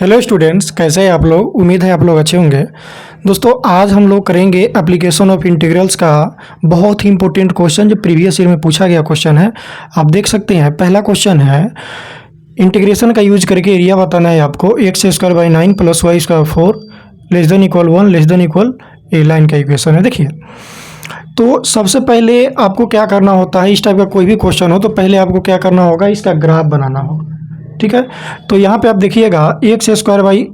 Hello students, कैसे हैं आप लोग। उम्मीद है आप लोग अच्छे होंगे। दोस्तों, आज हम लोग करेंगे एप्लीकेशन ऑफ इंटीग्रल्स का बहुत ही इंपॉर्टेंट क्वेश्चन जो प्रीवियस ईयर में पूछा गया क्वेश्चन है। आप देख सकते हैं, पहला क्वेश्चन है इंटीग्रेशन का यूज करके एरिया बताना है आपको। X square by 9 plus y square 4 less than equal 1 less than equal a line का इक्वेशन है। देखिए, तो सबसे पहले आपको क्या करना होता है, इस टाइप का कोई भी क्वेश्चन हो तो पहले आपको क्या करना होगा, इसका ग्राफ बनाना होगा। ठीक है, तो यहाँ पे आप देखिएगा x square by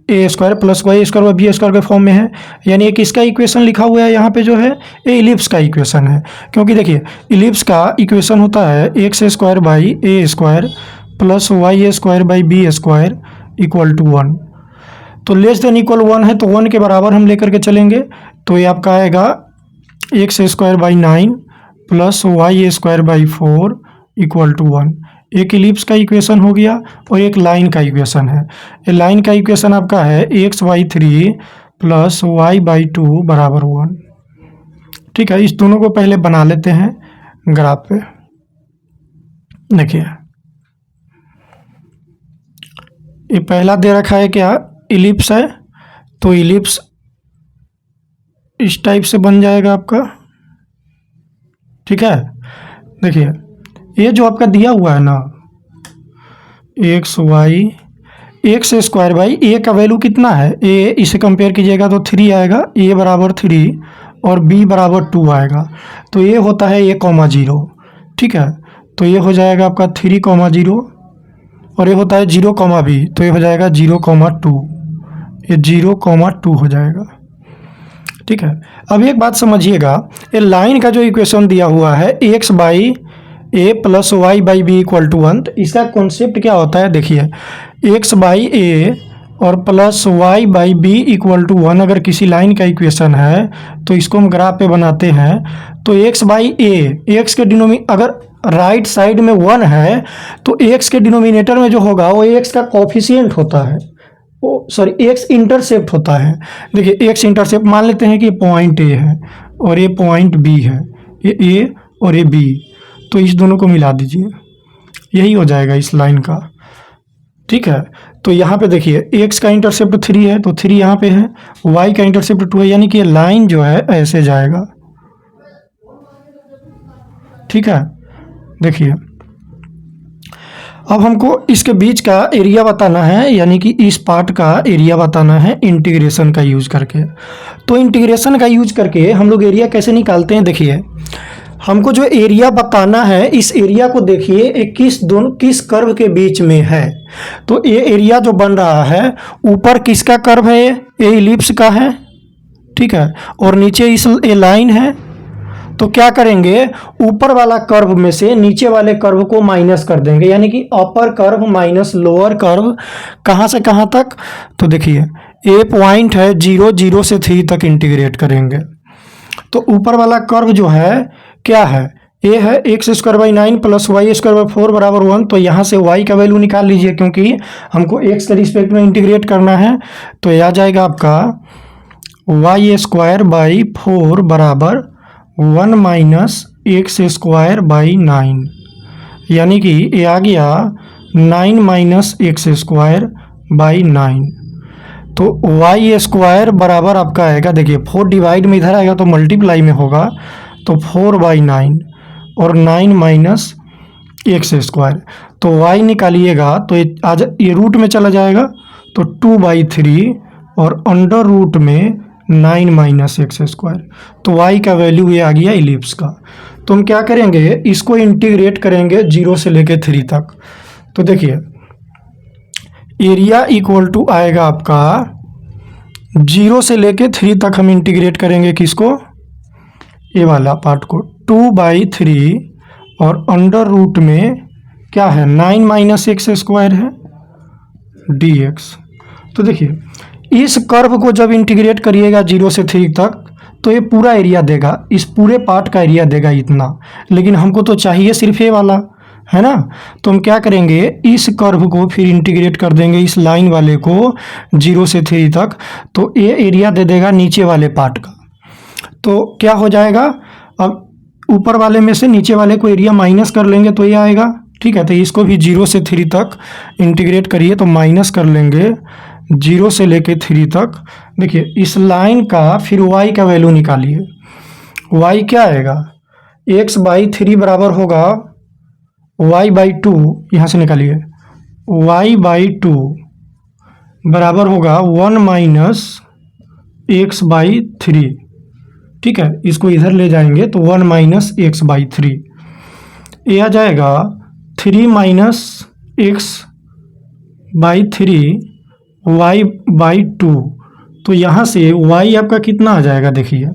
a square plus y square by b square के फॉर्म में है, यानी एक इसका इक्वेशन लिखा हुआ है यहाँ पे जो है ये इलिप्स का इक्वेशन है। क्योंकि देखिए इलिप्स का इक्वेशन होता है x square by a square plus y square by b square equal to 1। तो लेस देन इक्वल 1 है तो 1 के बराबर हम लेकर के चलेंगे, तो ये आपका आएगा x square by 9 plus y square by 4 equal to 1। एक इलिप्स का इक्वेशन हो गया और एक लाइन का इक्वेशन है। ये लाइन का इक्वेशन आपका है x by 3 plus y by 2 बराबर 1। ठीक है, इस दोनों को पहले बना लेते हैं ग्राफ पे। देखिए, ये पहला दे रखा है क्या, इलिप्स है, तो इलिप्स इस टाइप से बन जाएगा आपका। ठीक है, देखिए ये जो आपका दिया हुआ है ना X Y X square by A का वैल्यू कितना है, ए इसे कंपेयर कीजिएगा तो 3 आएगा, ए बराबर 3 और बी बराबर 2 आएगा। तो ये होता है ए कॉमा 0। ठीक है, तो ये हो जाएगा आपका 3 कॉमा 0 और ये होता है 0 कॉमा बी, तो ये हो जाएगा 0 कॉमा 2, ये 0 कॉमा 2 हो जाएगा। ठीक है, अब एक बात समझिएगा, ये लाइन का जो इक्वेशन दिया हुआ है x by a plus y by b equal to 1, तो इसका कॉन्सेप्ट क्या होता है, देखिए एक्स बाई ए और plus y by b equal to 1 अगर किसी लाइन का इक्वेशन है तो इसको हम ग्राफ पे बनाते हैं। तो एक्स बाई ए, एक्स के अगर राइट साइड में 1 है तो एक्स के डिनोमिनेटर में जो होगा वो एक्स का कोफिशिएंट होता है, एक्स इंटरसेप्ट होता है। देखिए एक्स इंटरसेप्ट मान लेते हैं कि पॉइंट ए है और ये पॉइंट बी है, ये ए और ये बी, तो इस दोनों को मिला दीजिए, यही हो जाएगा इस लाइन का। ठीक है, तो यहाँ पे देखिए एक्स का इंटरसेप्ट 3 है तो 3 यहाँ पे है, वाई का इंटरसेप्ट 2 है, यानी कि ये लाइन जो है ऐसे जाएगा। ठीक है, देखिए अब हमको इसके बीच का एरिया बताना है, यानी कि इस पार्ट का एरिया बताना है इंटीग्रेशन का यूज करके। तो इंटीग्रेशन का यूज करके हम लोग एरिया कैसे निकालते हैं, देखिए हमको जो एरिया बताना है इस एरिया को देखिए किस कर्व के बीच में है। तो ये एरिया जो बन रहा है ऊपर किसका कर्व है, ये इलिप्स का है। ठीक है, और नीचे ये लाइन है। तो क्या करेंगे, ऊपर वाला कर्व में से नीचे वाले कर्व को माइनस कर देंगे, यानी कि upper curve minus lower curve. कहाँ से कहाँ तक, तो देखिए ए पॉइंट है 0 0 से 3 तक इंटीग्रेट करेंगे। तो ऊपर वाला कर्व जो है क्या है, ए है x square by 9 plus y square by 4 बराबर 1। तो यहाँ से वाई का वैल्यू निकाल लीजिए, क्योंकि हमको एक्स के रिस्पेक्ट में इंटीग्रेट करना है। तो ये आ जाएगा आपका वाई स्क्वायर बाई 4 बराबर 1 माइनस एक्स स्क्वायर बाई 9, यानी कि ये आ गया 9 माइनस एक्स स्क्वायर बाई 9। तो वाई स्क्वायर बराबर आपका आएगा, देखिए 4 डिवाइड में इधर आएगा तो मल्टीप्लाई में होगा, तो 4 बाई 9 और 9 माइनस एक्स स्क्वायर। तो y निकालिएगा तो ये रूट में चला जाएगा, तो 2 बाई 3 और अंडर रूट में 9 माइनस एक्स स्क्वायर। तो y का वैल्यू ये आ गया इलिप्स का। तो हम क्या करेंगे, इसको इंटीग्रेट करेंगे 0 से लेके 3 तक। तो देखिए एरिया इक्वल टू आएगा आपका 0 से लेके 3 तक हम इंटीग्रेट करेंगे किसको, ये वाला पार्ट को, 2 बाई 3 और अंडर रूट में क्या है 9 माइनस एक्स स्क्वायर है dx। तो देखिए इस कर्व को जब इंटीग्रेट करिएगा 0 से 3 तक तो ये पूरा एरिया देगा, इस पूरे पार्ट का एरिया देगा इतना, लेकिन हमको तो चाहिए सिर्फ ये वाला, है ना। तो हम क्या करेंगे, इस कर्व को फिर इंटीग्रेट कर देंगे इस लाइन वाले को 0 से 3 तक, तो ये एरिया दे देगा नीचे वाले पार्ट का। तो क्या हो जाएगा, अब ऊपर वाले में से नीचे वाले को एरिया माइनस कर लेंगे तो ये आएगा। ठीक है, तो इसको भी 0 से 3 तक इंटीग्रेट करिए तो माइनस कर लेंगे 0 से लेके 3 तक। देखिए इस लाइन का फिर y का वैल्यू निकालिए। y क्या आएगा, x/3 बराबर होगा y/2, यहाँ से निकालिए y/2 बराबर होगा 1 माइनस x/3। ठीक है, इसको इधर ले जाएंगे तो 1 माइनस x/3, ये आ जाएगा 3 माइनस x/3 y/2। तो यहाँ से y आपका कितना आ जाएगा, देखिए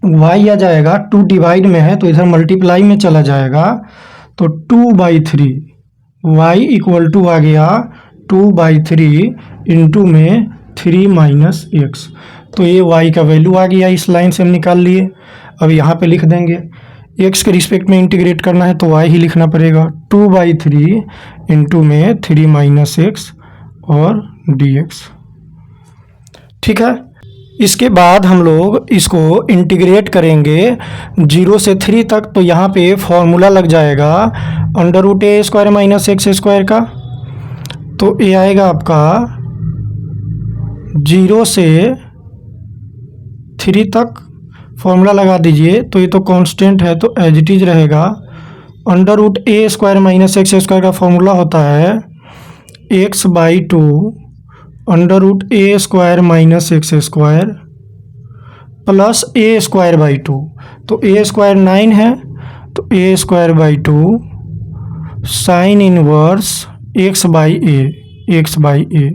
y आ जाएगा 2 डिवाइड में है तो इधर मल्टीप्लाई में चला जाएगा तो 2/3 y इक्वल टू आ गया 2/3 इंटू में 3 माइनस एक्स। तो ये y का वैल्यू आ गया, इस लाइन से हम निकाल लिए। अब यहाँ पे लिख देंगे, x के रिस्पेक्ट में इंटीग्रेट करना है तो y ही लिखना पड़ेगा, 2/3 इंटू में 3 माइनस एक्स और dx। ठीक है, इसके बाद हम लोग इसको इंटीग्रेट करेंगे 0 से 3 तक, तो यहाँ पे फॉर्मूला लग जाएगा √a² माइनस x² का। तो ये आएगा आपका 0 से 3 तक फॉर्मूला लगा दीजिए, तो ये तो कांस्टेंट है तो एज इट इज रहेगा। √a² माइनस x² का फॉर्मूला होता है x/2 √a² minus x² plus a²/2। तो a² 9 है तो a²/2 साइन इनवर्स x/a।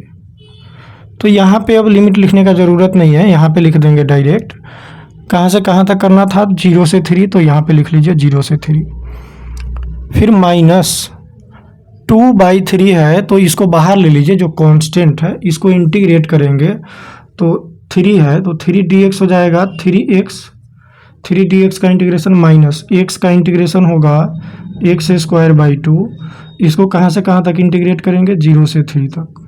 तो यहाँ पे अब लिमिट लिखने का ज़रूरत नहीं है, यहाँ पे लिख देंगे डायरेक्ट। कहाँ से कहाँ तक करना था, 0 से 3, तो यहाँ पे लिख लीजिए 0 से 3। फिर माइनस 2/3 है तो इसको बाहर ले लीजिए, जो कांस्टेंट है इसको इंटीग्रेट करेंगे तो 3 है तो 3 dx हो जाएगा 3x। 3 dx का इंटीग्रेशन माइनस x का इंटीग्रेशन होगा x²/2। इसको कहाँ से कहाँ तक इंटीग्रेट करेंगे, 0 से 3 तक।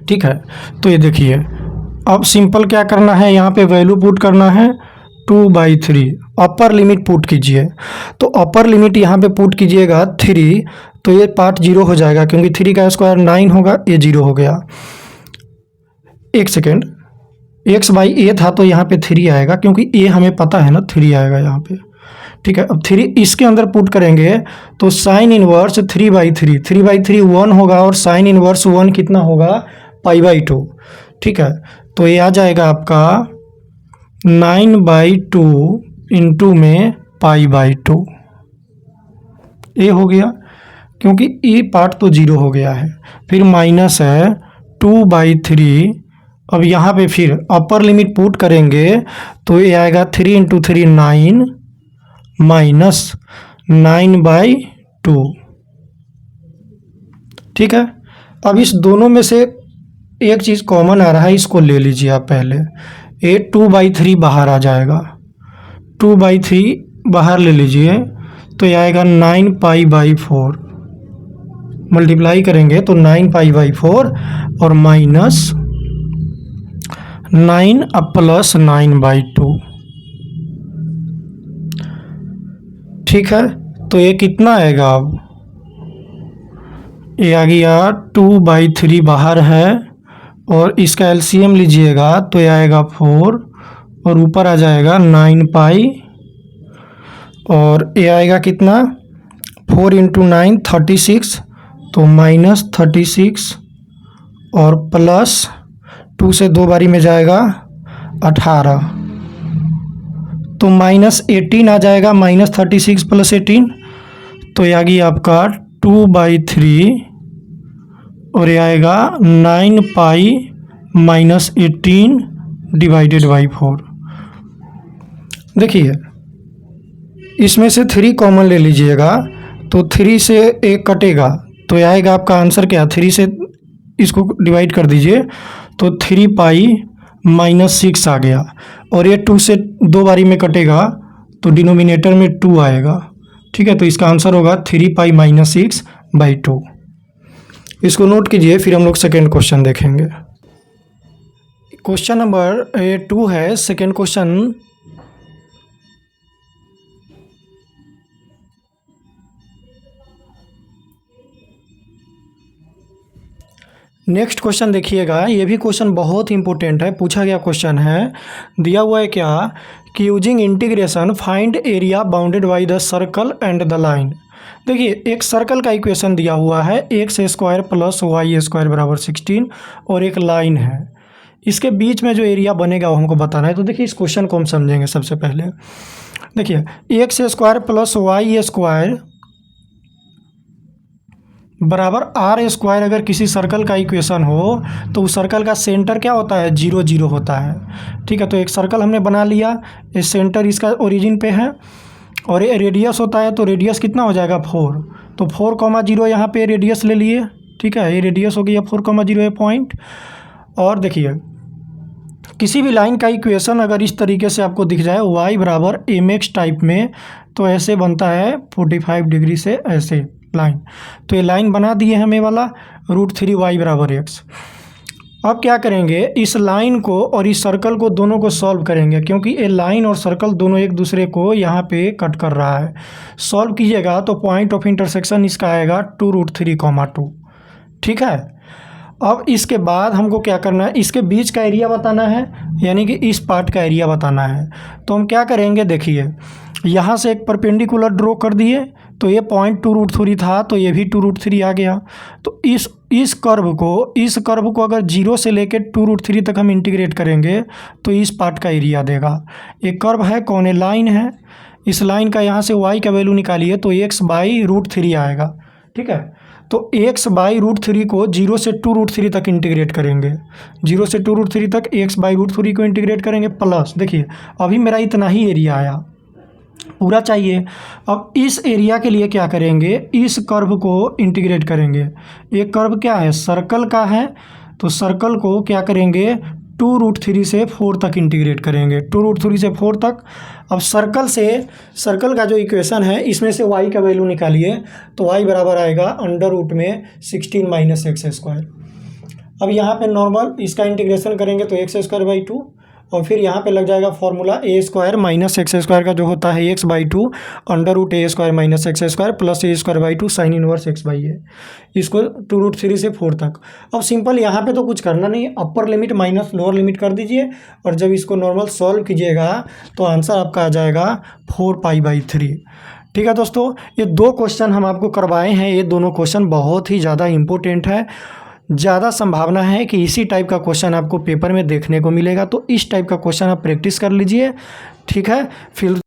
ठीक है, तो ये देखिए अब सिंपल क्या करना है, यहाँ पे वैल्यू पुट करना है 2/3, अपर लिमिट पुट कीजिए। तो अपर लिमिट यहाँ पे पुट कीजिएगा 3, तो ये पार्ट 0 हो जाएगा क्योंकि 3 का स्क्वायर 9 होगा, ये 0 हो गया। एक सेकेंड, x/a था तो यहाँ पे 3 आएगा क्योंकि a हमें पता है ना 3 आएगा यहाँ पे। ठीक है, अब 3 इसके अंदर पुट करेंगे तो साइन इनवर्स 3/3, 3/3 1 होगा और साइन इनवर्स 1 कितना होगा, π/2। ठीक है, तो ये आ जाएगा आपका 9/2 इंटू में π/2। ये हो गया क्योंकि ये पार्ट तो 0 हो गया है। फिर माइनस है 2/3। अब यहाँ पे फिर अपर लिमिट पुट करेंगे तो ये आएगा 3 इंटू 3 9 माइनस 9/2। ठीक है, अब इस दोनों में से एक चीज़ कॉमन आ रहा है, इसको ले लीजिए आप पहले। ये 2/3 बाहर आ जाएगा, 2/3 बाहर ले लीजिए तो ये आएगा 9π/4। मल्टीप्लाई करेंगे तो 9π/4 और माइनस 9 अब प्लस 9/2। ठीक है, तो ये कितना आएगा, अब ये आ गया 2/3 बाहर है और इसका एलसीएम लीजिएगा तो ये आएगा 4 और ऊपर आ जाएगा 9π और ये आएगा कितना, 4 इंटू 9 36, तो माइनस 36 और प्लस 2 से 2 बारी में जाएगा 18, तो माइनस 18 आ जाएगा। माइनस 36 प्लस 18 तो ये आ गई आपका 2/3 और ये आएगा 9π माइनस 18 डिवाइडेड बाई 4। देखिए इसमें से 3 कॉमन ले लीजिएगा तो 3 से 1 कटेगा तो ये आएगा आपका आंसर क्या, 3 से इसको डिवाइड कर दीजिए तो 3π माइनस 6 आ गया और ये 2 से 2 बारी में कटेगा तो डिनोमिनेटर में 2 आएगा। ठीक है, तो इसका आंसर होगा 3π माइनस 6/2। इसको नोट कीजिए, फिर हम लोग सेकेंड क्वेश्चन देखेंगे। क्वेश्चन नंबर 2 है, सेकेंड क्वेश्चन। नेक्स्ट क्वेश्चन देखिएगा, ये भी क्वेश्चन बहुत इंपॉर्टेंट है। पूछा गया क्वेश्चन है, दिया हुआ है क्या कि using integration find area bounded by the circle and the line. देखिए, एक सर्कल का इक्वेशन दिया हुआ है x square plus y square बराबर 16 और एक लाइन है, इसके बीच में जो एरिया बनेगा वो हमको बताना है। तो देखिए, इस क्वेश्चन को हम समझेंगे। सबसे पहले देखिए, x square plus y square बराबर आर स्क्वायर अगर किसी सर्कल का इक्वेशन हो तो उस सर्कल का सेंटर क्या होता है, 0 0 होता है। ठीक है, तो एक सर्कल हमने बना लिया, इस सेंटर इसका ओरिजिन पे है और ये रेडियस होता है, तो रेडियस कितना हो जाएगा 4। तो 4,0 यहाँ पे रेडियस ले लिए। ठीक है, ये रेडियस हो गया 4,0 है पॉइंट। और देखिए, किसी भी लाइन का इक्वेशन अगर इस तरीके से आपको दिख जाए y बराबर mx टाइप में, तो ऐसे बनता है 45 डिग्री से ऐसे लाइन। तो ये लाइन बना दिए हमें वाला √3y बराबर x। अब क्या करेंगे, इस लाइन को और इस सर्कल को दोनों को सॉल्व करेंगे, क्योंकि ये लाइन और सर्कल दोनों एक दूसरे को यहाँ पे कट कर रहा है। सॉल्व कीजिएगा तो पॉइंट ऑफ इंटरसेक्शन इसका आएगा 2√3,2। ठीक है, अब इसके बाद हमको क्या करना है, इसके बीच का एरिया बताना है, यानी कि इस पार्ट का एरिया बताना है। तो हम क्या करेंगे, देखिए यहाँ से एक परपेंडिकुलर ड्रॉ कर दिए, तो ये पॉइंट 2√3 था, तो ये भी 2√3 आ गया। तो इस कर्व को अगर 0 से लेकर 2√3 तक हम इंटीग्रेट करेंगे तो इस पार्ट का एरिया देगा। एक कर्व है, कौन है, लाइन है। इस लाइन का यहाँ से y का वैल्यू निकालिए तो x/√3 आएगा। ठीक है, तो x/√3 को 0 से 2√3 तक इंटीग्रेट करेंगे। 0 से 2√3 तक x/√3 को इंटीग्रेट करेंगे प्लस, देखिए अभी मेरा इतना ही एरिया आया, पूरा चाहिए। अब इस एरिया के लिए क्या करेंगे, इस कर्व को इंटीग्रेट करेंगे। ये कर्व क्या है, सर्कल का है, तो सर्कल को क्या करेंगे 2√3 से 4 तक इंटीग्रेट करेंगे, 2√3 से 4 तक। अब सर्कल का जो इक्वेशन है इसमें से y का वैल्यू निकालिए, तो y बराबर आएगा √16 - x²। अब यहाँ पे नॉर्मल इसका इंटीग्रेशन करेंगे तो x²/2, और फिर यहाँ पे लग जाएगा फॉर्मूला a² - x² का जो होता है x/2 √a² - x² plus a²/2 sine inverse x/a, इसको 2√3 से 4 तक। अब सिंपल यहाँ पे तो कुछ करना नहीं, upper limit minus lower limit कर दीजिए, और जब इसको नॉर्मल सॉल्व कीजिएगा तो आंसर आपका आ जाएगा 4π/3। ठीक है दोस्तों, ये 2 क्वेश्चन हम आपको करवाए हैं। ये दोनों क्वेश्चन बहुत ही ज़्यादा इम्पोर्टेंट है। ज़्यादा संभावना है कि इसी टाइप का क्वेश्चन आपको पेपर में देखने को मिलेगा, तो इस टाइप का क्वेश्चन आप प्रैक्टिस कर लीजिए। ठीक है, फिर